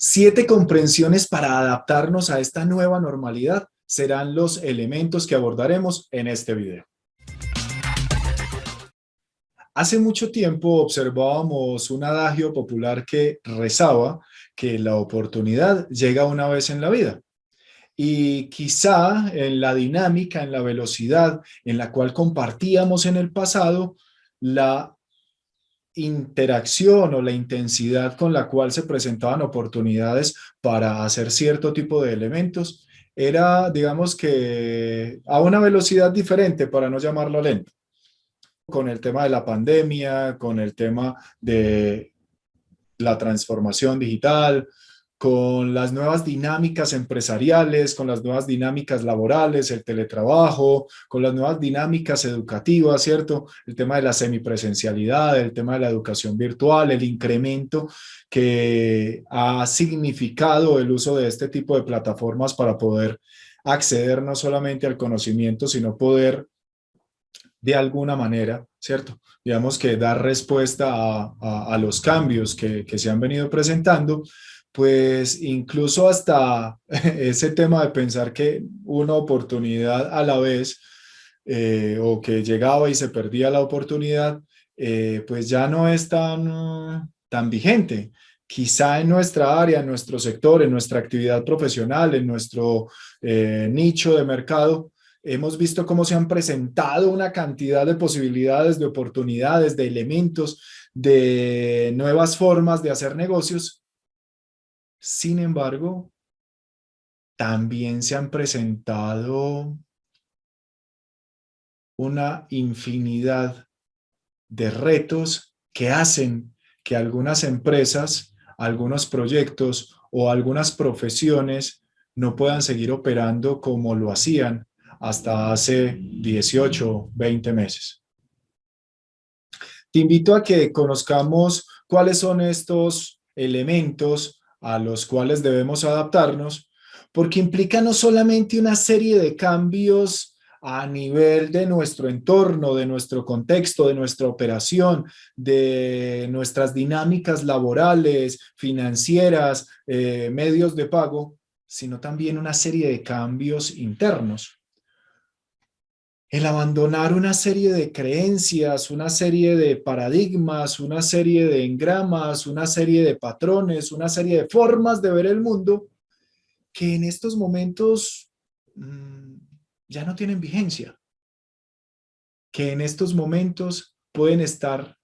7 comprensiones para adaptarnos a esta nueva normalidad serán los elementos que abordaremos en este video. Hace mucho tiempo observábamos un adagio popular que rezaba que la oportunidad llega una vez en la vida. Y quizá en la dinámica, en la velocidad en la cual compartíamos en el pasado, la interacción o la intensidad con la cual se presentaban oportunidades para hacer cierto tipo de elementos era, digamos que, a una velocidad diferente, para no llamarlo lento. Con el tema de la pandemia, con el tema de la transformación digital, con las nuevas dinámicas empresariales, con las nuevas dinámicas laborales, el teletrabajo, con las nuevas dinámicas educativas, ¿cierto? El tema de la semipresencialidad, el tema de la educación virtual, el incremento que ha significado el uso de este tipo de plataformas para poder acceder no solamente al conocimiento, sino poder de alguna manera, ¿cierto? Digamos que dar respuesta a los cambios que se han venido presentando, pues incluso hasta ese tema de pensar que una oportunidad a la vez o que llegaba y se perdía la oportunidad, pues ya no es tan vigente. Quizá en nuestra área, en nuestro sector, en nuestra actividad profesional, en nuestro nicho de mercado, hemos visto cómo se han presentado una cantidad de posibilidades, de oportunidades, de elementos, de nuevas formas de hacer negocios. Sin embargo, también se han presentado una infinidad de retos que hacen que algunas empresas, algunos proyectos o algunas profesiones no puedan seguir operando como lo hacían hasta hace 18, 20 meses. Te invito a que conozcamos cuáles son estos elementos a los cuales debemos adaptarnos, porque implica no solamente una serie de cambios a nivel de nuestro entorno, de nuestro contexto, de nuestra operación, de nuestras dinámicas laborales, financieras, medios de pago, sino también una serie de cambios internos. El abandonar una serie de creencias, una serie de paradigmas, una serie de engramas, una serie de patrones, una serie de formas de ver el mundo que en estos momentos ya no tienen vigencia, que en estos momentos pueden estar,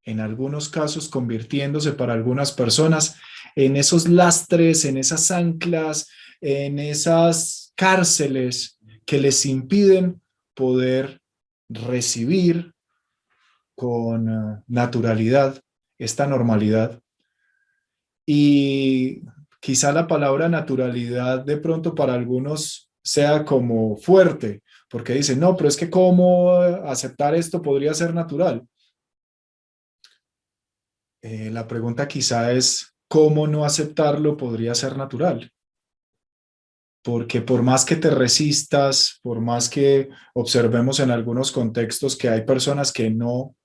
en algunos casos, convirtiéndose para algunas personas en esos lastres, en esas anclas, en esas cárceles que les impiden poder recibir con naturalidad esta normalidad. Y quizá la palabra naturalidad de pronto para algunos sea como fuerte, porque dicen, no, pero es que cómo aceptar esto podría ser natural. La pregunta quizá es, ¿cómo no aceptarlo podría ser natural? Porque por más que te resistas, por más que observemos en algunos contextos que hay personas que no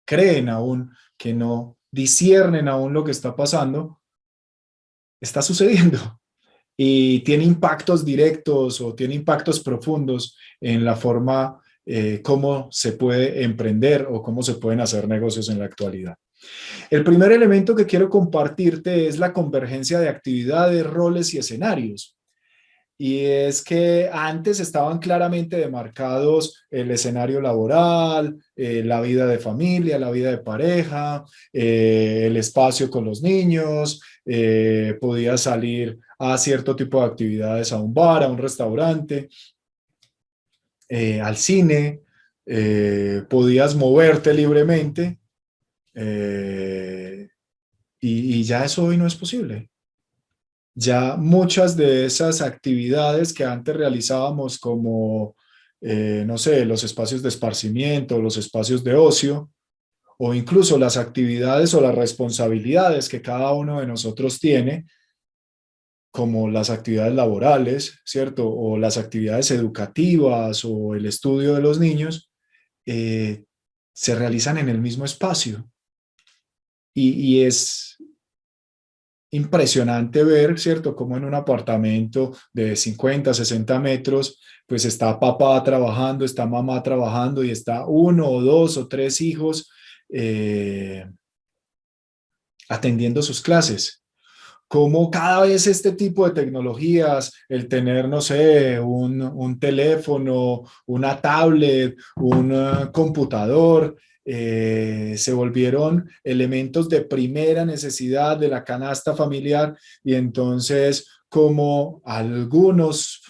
creen aún, que no disciernen aún lo que está sucediendo y tiene impactos directos o tiene impactos profundos en la forma cómo se puede emprender o cómo se pueden hacer negocios en la actualidad. El primer elemento que quiero compartirte es la convergencia de actividades, roles y escenarios. Y es que antes estaban claramente demarcados el escenario laboral, la vida de familia, la vida de pareja, el espacio con los niños, podías salir a cierto tipo de actividades, a un bar, a un restaurante, al cine, podías moverte libremente eh, y ya eso hoy no es posible. Ya muchas de esas actividades que antes realizábamos como, no sé, los espacios de esparcimiento, los espacios de ocio, o incluso las actividades o las responsabilidades que cada uno de nosotros tiene, como las actividades laborales, ¿cierto? O las actividades educativas o el estudio de los niños, eh, se realizan en el mismo espacio. Y es impresionante ver, ¿cierto? Como en un apartamento de 50, 60 metros, pues está papá trabajando, está mamá trabajando y está uno o dos o tres hijos eh, atendiendo sus clases. Como cada vez este tipo de tecnologías, el tener, no sé, un teléfono, una tablet, un computador, se volvieron elementos de primera necesidad de la canasta familiar y entonces como algunos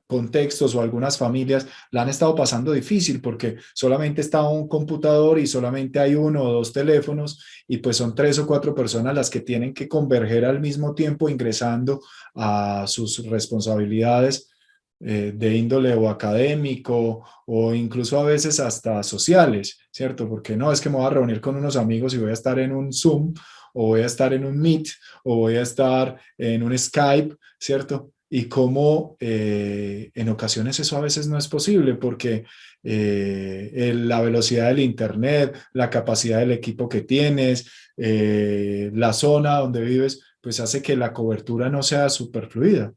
contextos o algunas familias la han estado pasando difícil porque solamente está un computador y solamente hay uno o dos teléfonos y pues son tres o cuatro personas las que tienen que converger al mismo tiempo ingresando a sus responsabilidades de índole o académico o incluso a veces hasta sociales, ¿cierto? Porque no es que me voy a reunir con unos amigos y voy a estar en un Zoom o voy a estar en un Meet o voy a estar en un Skype, ¿cierto? Y cómo en ocasiones eso a veces no es posible porque la velocidad del Internet, la capacidad del equipo que tienes, la zona donde vives, pues hace que la cobertura no sea súper fluida.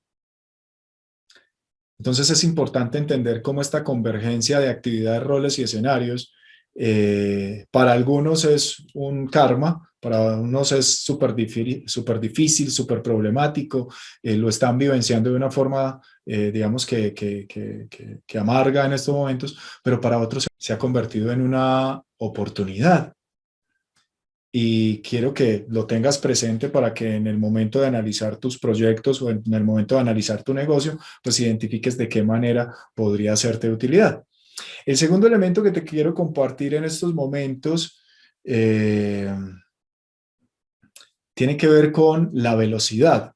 Entonces es importante entender cómo esta convergencia de actividades, roles y escenarios, para algunos es un karma, para unos es súper difícil, súper problemático, lo están vivenciando de una forma, digamos, que amarga en estos momentos, pero para otros se ha convertido en una oportunidad y quiero que lo tengas presente para que en el momento de analizar tus proyectos o en el momento de analizar tu negocio, pues identifiques de qué manera podría serte de utilidad. El segundo elemento que te quiero compartir en estos momentos tiene que ver con la velocidad.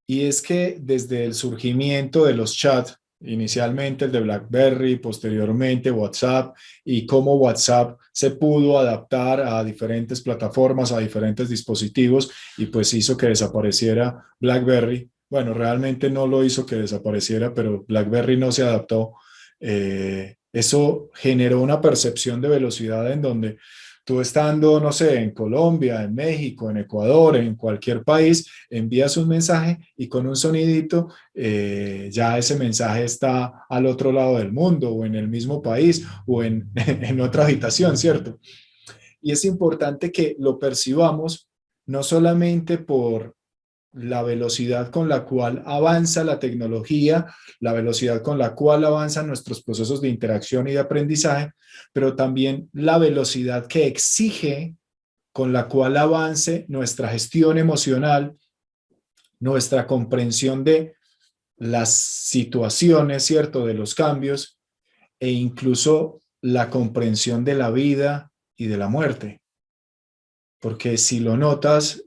Y es que desde el surgimiento de los chats, inicialmente el de BlackBerry, posteriormente WhatsApp, y cómo WhatsApp se pudo adaptar a diferentes plataformas, a diferentes dispositivos, y pues hizo que desapareciera BlackBerry. Bueno, realmente no lo hizo que desapareciera, pero BlackBerry no se adaptó. Eso generó una percepción de velocidad en donde tú estando, no sé, en Colombia, en México, en Ecuador, en cualquier país, envías un mensaje y con un sonidito ya ese mensaje está al otro lado del mundo o en el mismo país o en otra habitación, ¿cierto? Y es importante que lo percibamos no solamente por la velocidad con la cual avanza la tecnología, la velocidad con la cual avanzan nuestros procesos de interacción y de aprendizaje, pero también la velocidad que exige con la cual avance nuestra gestión emocional, nuestra comprensión de las situaciones, ¿cierto? De los cambios e incluso la comprensión de la vida y de la muerte. Porque si lo notas,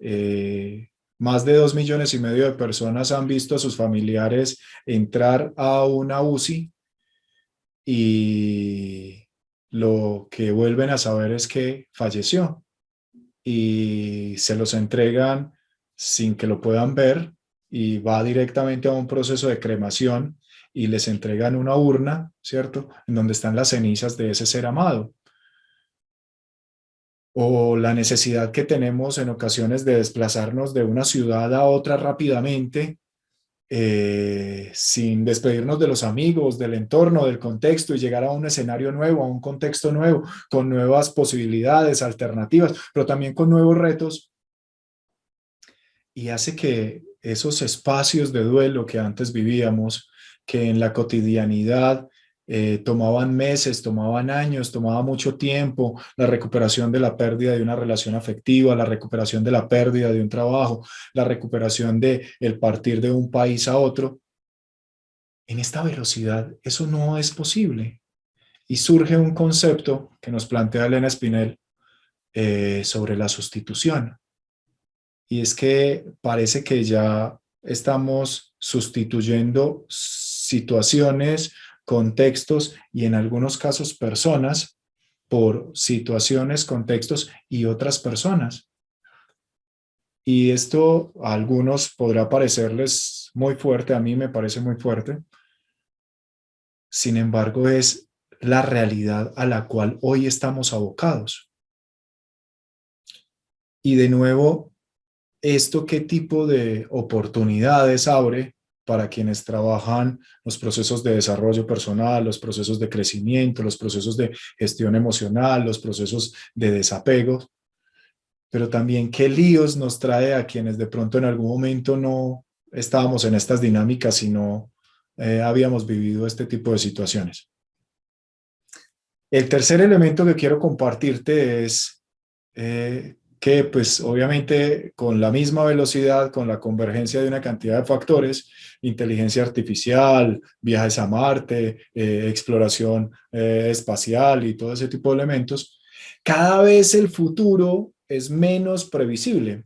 más de 2,5 millones de personas han visto a sus familiares entrar a una UCI y lo que vuelven a saber es que falleció y se los entregan sin que lo puedan ver y va directamente a un proceso de cremación y les entregan una urna, ¿cierto? En donde están las cenizas de ese ser amado. O la necesidad que tenemos en ocasiones de desplazarnos de una ciudad a otra rápidamente, sin despedirnos de los amigos, del entorno, del contexto y llegar a un escenario nuevo, a un contexto nuevo, con nuevas posibilidades, alternativas, pero también con nuevos retos y hace que esos espacios de duelo que antes vivíamos, que en la cotidianidad tomaban meses, tomaban años, tomaba mucho tiempo, la recuperación de la pérdida de una relación afectiva, la recuperación de la pérdida de un trabajo, la recuperación de el partir de un país a otro, en esta velocidad eso no es posible. Y surge un concepto que nos plantea Elena Spinell sobre la sustitución. Y es que parece que ya estamos sustituyendo situaciones, contextos y en algunos casos personas por situaciones, contextos y otras personas. Y esto a algunos podrá parecerles muy fuerte, a mí me parece muy fuerte. Sin embargo, es la realidad a la cual hoy estamos abocados. Y de nuevo, ¿esto qué tipo de oportunidades abre para quienes trabajan los procesos de desarrollo personal, los procesos de crecimiento, los procesos de gestión emocional, los procesos de desapego? Pero también qué líos nos trae a quienes de pronto en algún momento no estábamos en estas dinámicas y no habíamos vivido este tipo de situaciones. El tercer elemento que quiero compartirte es que pues obviamente con la misma velocidad, con la convergencia de una cantidad de factores, inteligencia artificial, viajes a Marte, exploración espacial y todo ese tipo de elementos, cada vez el futuro es menos previsible.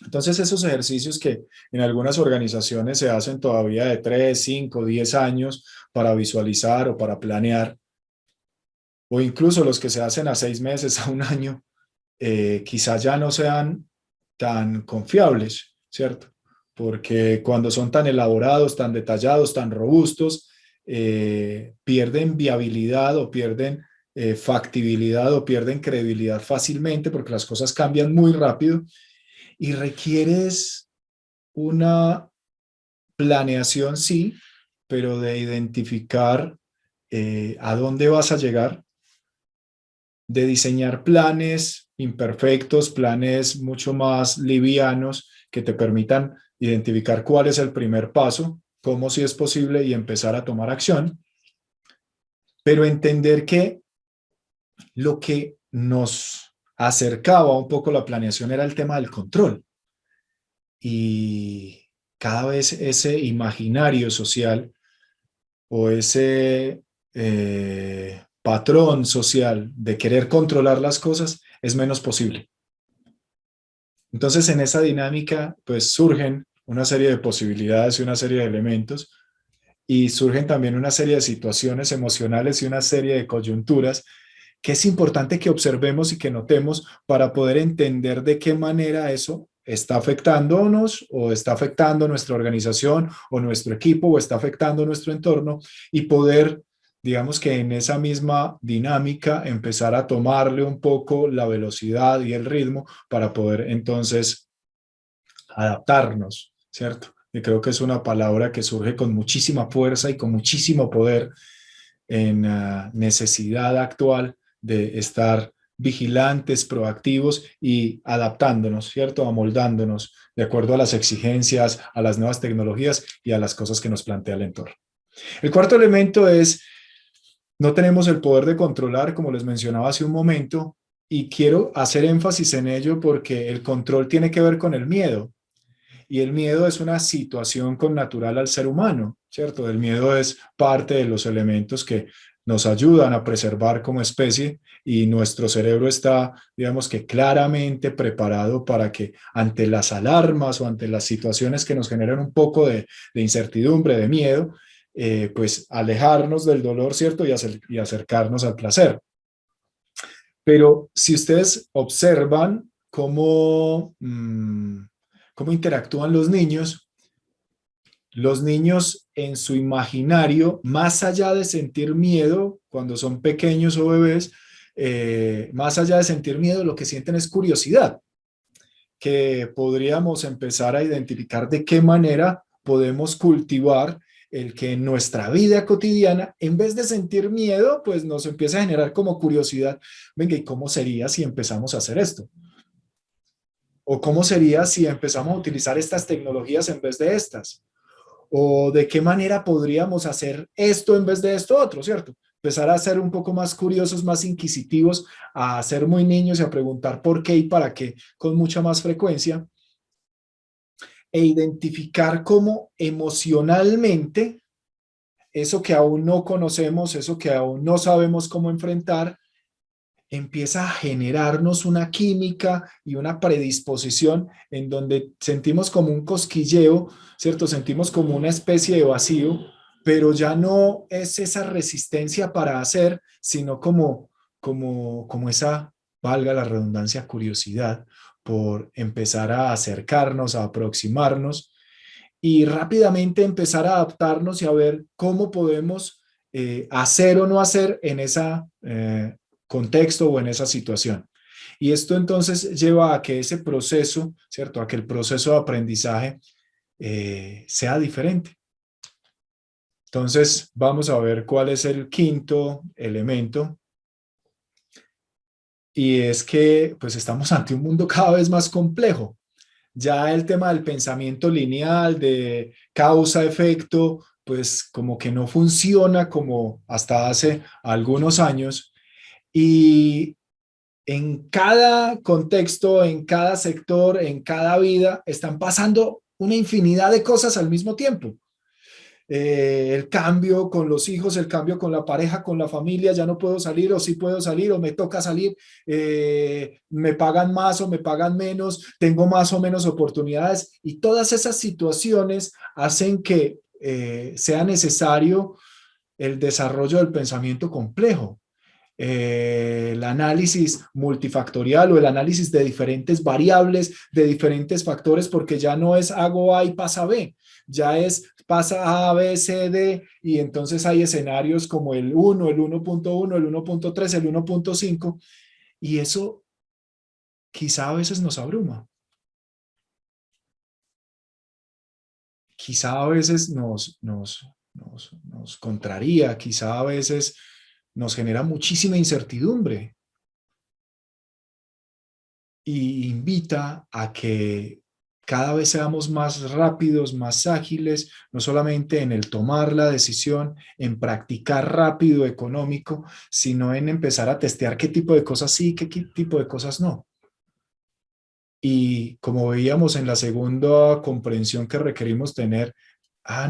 Entonces esos ejercicios que en algunas organizaciones se hacen todavía de 3, 5, 10 años para visualizar o para planear, o incluso los que se hacen a 6 meses, a un año, quizás ya no sean tan confiables, ¿cierto? Porque cuando son tan elaborados, tan detallados, tan robustos, pierden viabilidad o pierden factibilidad o pierden credibilidad fácilmente porque las cosas cambian muy rápido y requieres una planeación, sí, pero de identificar a dónde vas a llegar, de diseñar planes imperfectos, planes mucho más livianos que te permitan identificar cuál es el primer paso, cómo si es posible y empezar a tomar acción, pero entender que lo que nos acercaba un poco la planeación era el tema del control y cada vez ese imaginario social o ese patrón social de querer controlar las cosas es menos posible. Entonces, en esa dinámica, pues surgen una serie de posibilidades y una serie de elementos y surgen también una serie de situaciones emocionales y una serie de coyunturas que es importante que observemos y que notemos para poder entender de qué manera eso está afectándonos o está afectando nuestra organización o nuestro equipo o está afectando nuestro entorno y poder, digamos que en esa misma dinámica, empezar a tomarle un poco la velocidad y el ritmo para poder entonces adaptarnos, ¿cierto? Y creo que es una palabra que surge con muchísima fuerza y con muchísimo poder en necesidad actual de estar vigilantes, proactivos y adaptándonos, ¿cierto? Amoldándonos de acuerdo a las exigencias, a las nuevas tecnologías y a las cosas que nos plantea el entorno. El cuarto elemento es, no tenemos el poder de controlar, como les mencionaba hace un momento, y quiero hacer énfasis en ello porque el control tiene que ver con el miedo. Y el miedo es una situación connatural al ser humano, ¿cierto? El miedo es parte de los elementos que nos ayudan a preservar como especie y nuestro cerebro está, digamos que claramente preparado para que ante las alarmas o ante las situaciones que nos generan un poco de incertidumbre, de miedo, pues alejarnos del dolor, ¿cierto? Y acercarnos al placer. Pero si ustedes observan cómo interactúan los niños en su imaginario, más allá de sentir miedo cuando son pequeños o bebés, más allá de sentir miedo, lo que sienten es curiosidad, que podríamos empezar a identificar de qué manera podemos cultivar el que en nuestra vida cotidiana, en vez de sentir miedo, pues nos empieza a generar como curiosidad. Venga, ¿y cómo sería si empezamos a hacer esto? ¿O cómo sería si empezamos a utilizar estas tecnologías en vez de estas? ¿O de qué manera podríamos hacer esto en vez de esto otro, cierto? Empezar a ser un poco más curiosos, más inquisitivos, a ser muy niños y a preguntar por qué y para qué con mucha más frecuencia e identificar cómo emocionalmente eso que aún no conocemos, eso que aún no sabemos cómo enfrentar, empieza a generarnos una química y una predisposición en donde sentimos como un cosquilleo, ¿cierto? Sentimos como una especie de vacío, pero ya no es esa resistencia para hacer, sino como esa, valga la redundancia, curiosidad por empezar a acercarnos, a aproximarnos y rápidamente empezar a adaptarnos y a ver cómo podemos hacer o no hacer en ese contexto o en esa situación. Y esto entonces lleva a que ese proceso, ¿cierto? A que el proceso de aprendizaje sea diferente. Entonces, vamos a ver cuál es el quinto elemento, y es que pues estamos ante un mundo cada vez más complejo. Ya el tema del pensamiento lineal, de causa-efecto, pues como que no funciona como hasta hace algunos años. Y en cada contexto, en cada sector, en cada vida, están pasando una infinidad de cosas al mismo tiempo. El cambio con los hijos, el cambio con la pareja, con la familia, ya no puedo salir o sí puedo salir o me toca salir, me pagan más o me pagan menos, tengo más o menos oportunidades, y todas esas situaciones hacen que sea necesario el desarrollo del pensamiento complejo, el análisis multifactorial o el análisis de diferentes variables, de diferentes factores, porque ya no es hago A y pasa B, ya es pasa A, B, C, D, y entonces hay escenarios como el 1, el 1.1, el 1.3, el 1.5, y eso quizá a veces nos abruma, quizá a veces nos contraría, quizá a veces nos genera muchísima incertidumbre, y invita a que cada vez seamos más rápidos, más ágiles, no solamente en el tomar la decisión, en practicar rápido económico, sino en empezar a testear qué tipo de cosas sí, qué tipo de cosas no. Y como veíamos en la segunda comprensión que requerimos tener,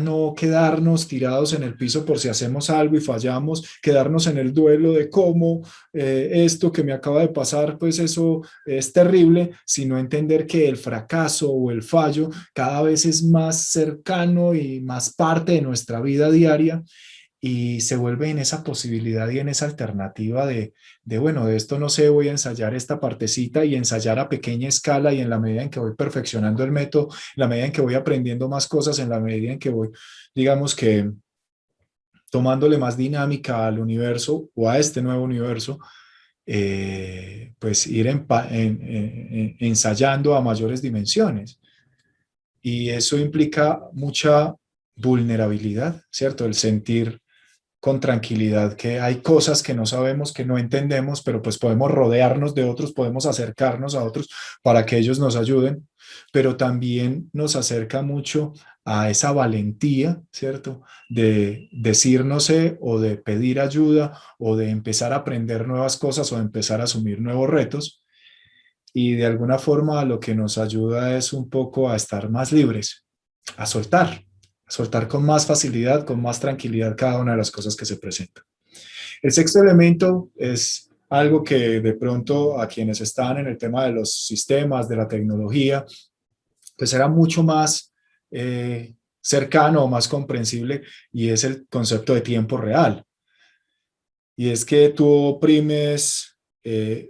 no quedarnos tirados en el piso por si hacemos algo y fallamos, quedarnos en el duelo de cómo esto que me acaba de pasar, pues eso es terrible, sino entender que el fracaso o el fallo cada vez es más cercano y más parte de nuestra vida diaria, y se vuelve en esa posibilidad y en esa alternativa bueno, de esto no sé, voy a ensayar esta partecita y ensayar a pequeña escala, y en la medida en que voy perfeccionando el método, en la medida en que voy aprendiendo más cosas, en la medida en que voy, digamos que tomándole más dinámica al universo o a este nuevo universo, pues ir ensayando a mayores dimensiones. Y eso implica mucha vulnerabilidad, ¿cierto? El sentir con tranquilidad que hay cosas que no sabemos, que no entendemos, pero pues podemos rodearnos de otros, podemos acercarnos a otros para que ellos nos ayuden, pero también nos acerca mucho a esa valentía, ¿cierto? De decir no sé, o de pedir ayuda, o de empezar a aprender nuevas cosas, o de empezar a asumir nuevos retos, y de alguna forma lo que nos ayuda es un poco a estar más libres, a soltar con más facilidad, con más tranquilidad cada una de las cosas que se presentan. El sexto elemento es algo que de pronto a quienes están en el tema de los sistemas, de la tecnología, pues era mucho más cercano o más comprensible, y es el concepto de tiempo real. Y es que tú oprimes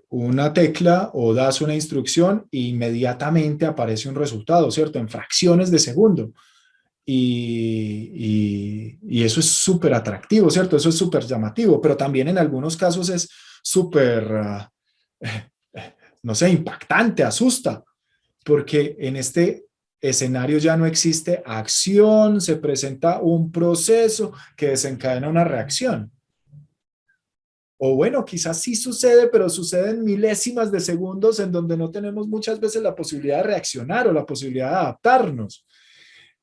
una tecla o das una instrucción e inmediatamente aparece un resultado, ¿cierto? En fracciones de segundo. Y eso es súper atractivo, ¿cierto? Eso es súper llamativo, pero también en algunos casos es súper, no sé, impactante, asusta, porque en este escenario ya no existe acción, se presenta un proceso que desencadena una reacción. O bueno, quizás sí sucede, pero sucede en milésimas de segundos, en donde no tenemos muchas veces la posibilidad de reaccionar o la posibilidad de adaptarnos.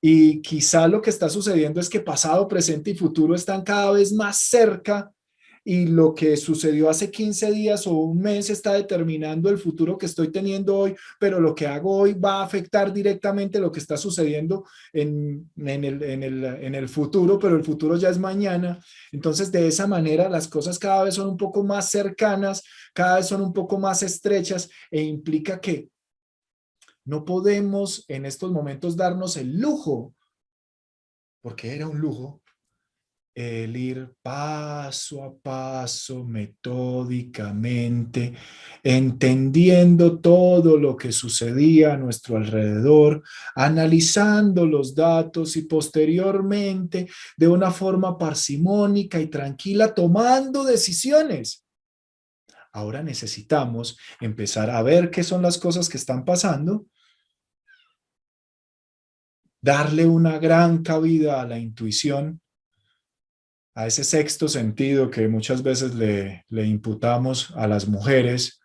Y quizá lo que está sucediendo es que pasado, presente y futuro están cada vez más cerca, y lo que sucedió hace 15 días o un mes está determinando el futuro que estoy teniendo hoy, pero lo que hago hoy va a afectar directamente lo que está sucediendo en el futuro, pero el futuro ya es mañana. Entonces, de esa manera, las cosas cada vez son un poco más cercanas, cada vez son un poco más estrechas, e implica que no podemos en estos momentos darnos el lujo, porque era un lujo, el ir paso a paso, metódicamente, entendiendo todo lo que sucedía a nuestro alrededor, analizando los datos y posteriormente, de una forma parsimónica y tranquila, tomando decisiones. Ahora necesitamos empezar a ver qué son las cosas que están pasando, darle una gran cabida a la intuición, a ese sexto sentido que muchas veces le imputamos a las mujeres,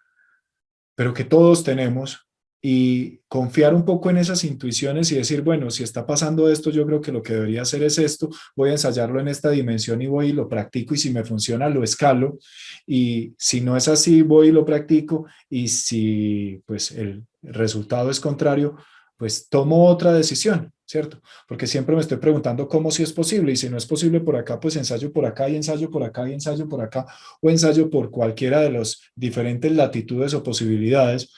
pero que todos tenemos, y confiar un poco en esas intuiciones y decir, bueno, si está pasando esto, yo creo que lo que debería hacer es esto, voy a ensayarlo en esta dimensión y voy y lo practico, y si me funciona, lo escalo, y si no es así, voy y lo practico, y si pues el resultado es contrario, pues tomo otra decisión, ¿cierto? Porque siempre me estoy preguntando cómo si es posible, y si no es posible por acá, pues ensayo por acá y ensayo por acá y ensayo por acá, o ensayo por cualquiera de las diferentes latitudes o posibilidades,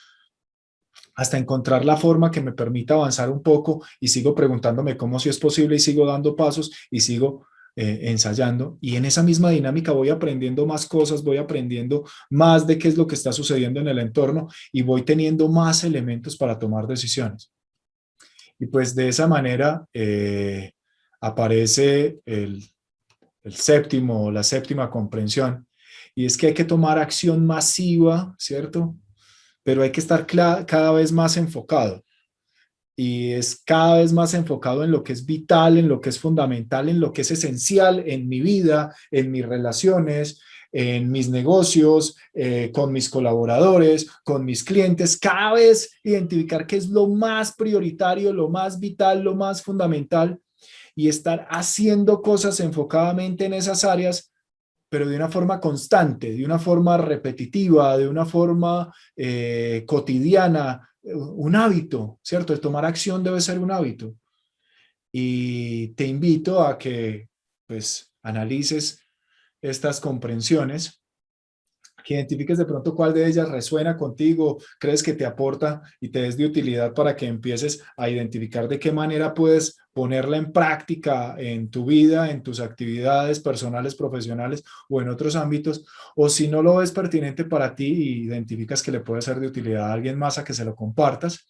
hasta encontrar la forma que me permita avanzar un poco, y sigo preguntándome cómo si es posible y sigo dando pasos y sigo ensayando, y en esa misma dinámica voy aprendiendo más cosas, voy aprendiendo más de qué es lo que está sucediendo en el entorno y voy teniendo más elementos para tomar decisiones. Y pues de esa manera aparece el séptimo, la séptima comprensión, y es que hay que tomar acción masiva, ¿cierto? Pero hay que estar cada vez más enfocado, y es cada vez más enfocado en lo que es vital, en lo que es fundamental, en lo que es esencial en mi vida, en mis relaciones, en mis negocios, con mis colaboradores, con mis clientes, cada vez identificar qué es lo más prioritario, lo más vital, lo más fundamental, y estar haciendo cosas enfocadamente en esas áreas, pero de una forma constante, de una forma repetitiva, de una forma cotidiana, un hábito, ¿cierto? El tomar acción debe ser un hábito. Y te invito a que, pues, analices estas comprensiones, que identifiques de pronto cuál de ellas resuena contigo, crees que te aporta y te es de utilidad, para que empieces a identificar de qué manera puedes ponerla en práctica en tu vida, en tus actividades personales, profesionales o en otros ámbitos. O si no lo ves pertinente para ti y identificas que le puede ser de utilidad a alguien más, a que se lo compartas,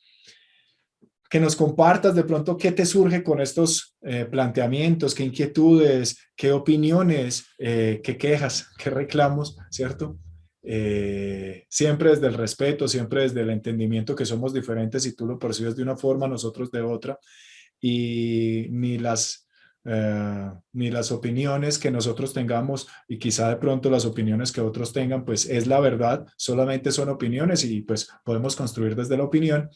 que nos compartas de pronto qué te surge con estos planteamientos, qué inquietudes, qué opiniones, qué quejas, qué reclamos, ¿cierto? Siempre desde el respeto, siempre desde el entendimiento que somos diferentes, y tú lo percibes de una forma, nosotros de otra, y ni las opiniones que nosotros tengamos, y quizá de pronto las opiniones que otros tengan, pues es la verdad, solamente son opiniones, y pues podemos construir desde la opinión,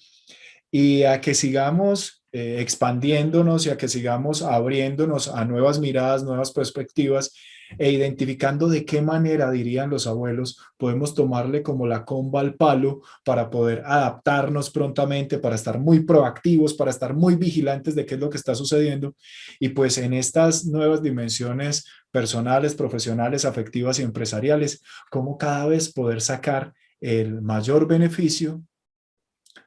y a que sigamos expandiéndonos, y a que sigamos abriéndonos a nuevas miradas, nuevas perspectivas, e identificando de qué manera, dirían los abuelos, podemos tomarle como la comba al palo para poder adaptarnos prontamente, para estar muy proactivos, para estar muy vigilantes de qué es lo que está sucediendo, y pues en estas nuevas dimensiones personales, profesionales, afectivas y empresariales, cómo cada vez poder sacar el mayor beneficio,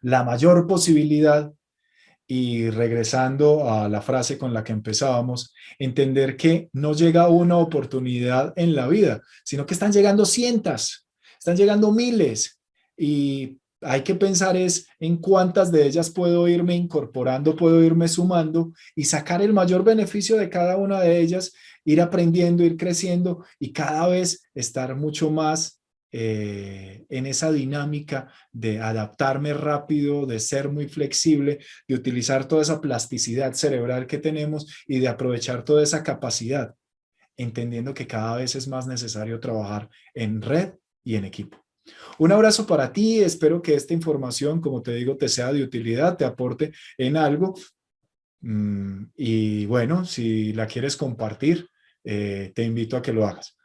la mayor posibilidad. Y regresando a la frase con la que empezábamos, entender que no llega una oportunidad en la vida, sino que están llegando cientos, están llegando miles, y hay que pensar es en cuántas de ellas puedo irme incorporando, puedo irme sumando y sacar el mayor beneficio de cada una de ellas, ir aprendiendo, ir creciendo, y cada vez estar mucho más en esa dinámica de adaptarme rápido, de ser muy flexible, de utilizar toda esa plasticidad cerebral que tenemos y de aprovechar toda esa capacidad, entendiendo que cada vez es más necesario trabajar en red y en equipo. Un abrazo para ti, espero que esta información, como te digo, te sea de utilidad, te aporte en algo. Y bueno, si la quieres compartir, te invito a que lo hagas.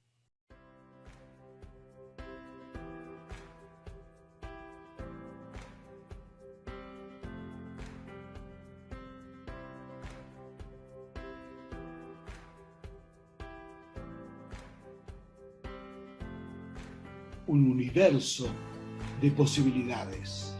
Un universo de posibilidades.